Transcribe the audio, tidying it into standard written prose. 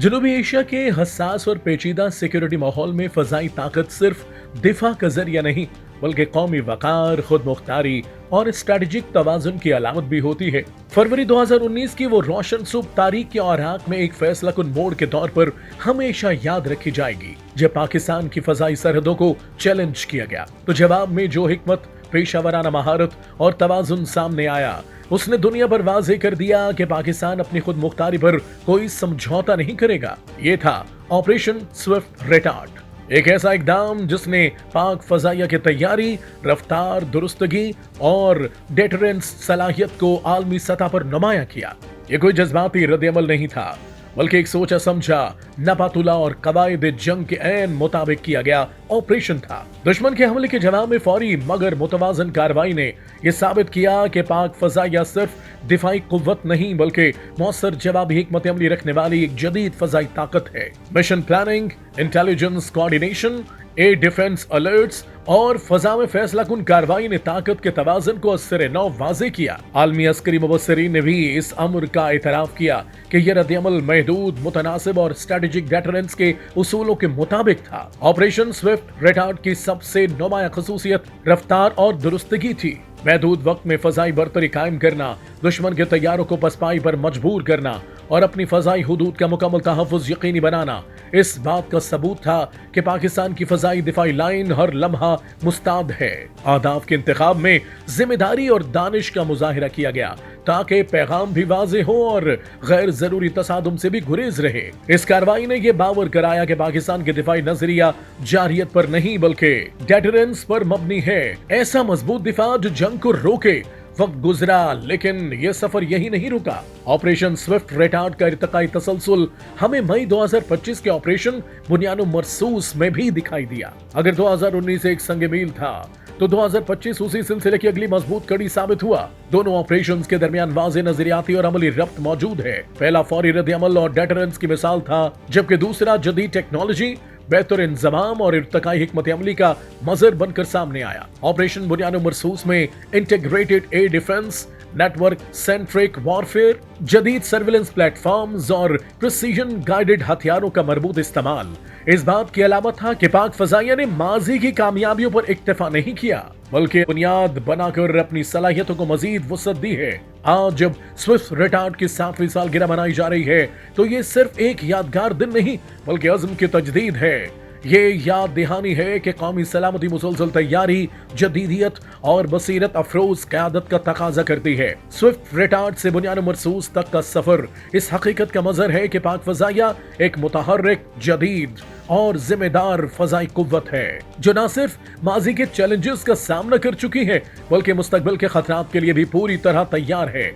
जनूबी एशिया के हसास और पेचीदा सिक्योरिटी माहौल में फजाई ताकत सिर्फ दिफा का जरिया नहीं बल्कि कौमी वकार, खुद मुख्तारी और स्ट्रेटेजिक तवाजुन की अलामत भी होती है। फरवरी 2019 की वो रोशन सुबह तारीख के औराक में एक फैसला कुन मोड़ के तौर पर हमेशा याद रखी जाएगी, जब पाकिस्तान की फजाई सरहदों को चैलेंज किया गया तो जवाब में जो हिकमत, पेशावराना महारत और तवाजुन सामने आया, उसने दुनिया पर वाज़ेह कर दिया कि पाकिस्तान अपनी खुद मुख्तारी पर कोई समझौता नहीं करेगा। ये था ऑपरेशन स्विफ्ट रेटार्ड, एक ऐसा इकदाम जिसने पाक फजाइया की तैयारी, रफ्तार, दुरुस्तगी और डेटरेंस सलाहियत को आलमी सतह पर नुमाया किया। ये कोई जज्बाती रद्द-ए-अमल नहीं था, बल्कि एक सोचा समझा, नपातुला और कवायद जंग के ऐन मुताबिक किया गया ऑपरेशन था। दुश्मन के हमले के जवाब में फौरी मगर मुतवाजन कार्रवाई ने यह साबित किया कि पाक फजाइया सिर्फ दिफाई कुव्वत नहीं बल्कि मौसर जवाबी हिकमत अमली रखने वाली एक जदीद फजाई ताकत है। Mission planning, intelligence coordination, air defence alerts और फजा में फैसला कुन कार्रवाई ने ताकत के तवाज़ुन को असर नौ वाज़े किया। आलमी अस्करी मुबस्सिरीन ने भी इस अम्र का इतराफ किया कि यह रद्द-ए-अमल महदूद, मुतनासिब और स्ट्रेटेजिक डेटरेंस के उसूलों के मुताबिक था। ऑपरेशन स्विफ्ट रेटार्ड की सबसे नुमाया खसूसियत रफ्तार और दुरुस्तगी थी। महदूद वक्त में फजाई बरतरी कायम करना, दुश्मन के तैयारों को पसपाई पर मजबूर करना और अपनी फजाई हुदूद का मुकम्मल तहफ़्फ़ुज़ यकीनी बनाना इस बात का सबूत था कि पाकिस्तान की फजाई दिफाई लाइन हर लम्हा मुस्ताद है। आदाफ के इंतखाब में जिम्मेदारी और दानिश का मुजाहिरा किया गया ताकि पैगाम भी वाज़ेह हो और गैर जरूरी तसादुम से भी गुरेज रहे। इस कार्रवाई ने यह बावर कराया कि पाकिस्तान के दिफाई नजरिया जारियत पर नहीं बल्कि डेटरेंस पर मबनी है। ऐसा मजबूत दिफा जो जंग को रोके। वक्त गुजरा लेकिन यह सफर यही नहीं रुका। ऑपरेशन स्विफ्ट रेटार्ड का इर्तिकाई तसलसल हमें मई 2025 के ऑपरेशन बुनियानो मरसूस में भी दिखाई दिया। अगर 2019 एक संग मील था तो 2025 उसी सिलसिले की अगली मजबूत कड़ी साबित हुआ। दोनों ऑपरेशंस के दरमियान वाज़ेह नजरियाती और अमली रब्त मौजूद है। पहला फौरी रद्द-ए-अमल और डेटरेंस की मिसाल था, जबकि दूसरा जदीद टेक्नोलॉजी, बेहतर इंतजाम और इर्तिकाई हिकमत अमली का मजर बनकर सामने आया। ऑपरेशन बुनियानो मरसूस में integrated air defence, network centric warfare, जदीद सर्विलेंस प्लेटफॉर्म्स और प्रिसीजन गाइडेड हथियारों का मरबूत इस्तेमाल इस बात की अलामत था कि पाक फजाइया ने माजी की कामयाबियों पर इक्तफा नहीं किया बल्कि बुनियाद बनाकर अपनी सलाहियतों को मजीद वसअत दी है। आज जब स्विफ्ट रेटार्ड की 7वीं सालगिरह मनाई जा रही है तो ये सिर्फ एक यादगार दिन नहीं बल्कि अज़्म की तजदीद है। ये याद दहानी है कि कौमी सलामती मुसलसल तैयारी, जदीदियत और बसीरत अफरोज क़यादत का तकाजा करती है। स्विफ्ट रेटार्ड से बुनियानो मरसूस तक का सफर इस हकीकत का मजर है कि पाक फजाइया एक मुतहर्रिक, जदीद और जिम्मेदार फजाई कुव्वत है जो न सिर्फ माजी के चैलेंजेस का सामना कर चुकी है बल्कि मुस्तकबिल के खतरात के लिए भी पूरी तरह तैयार है।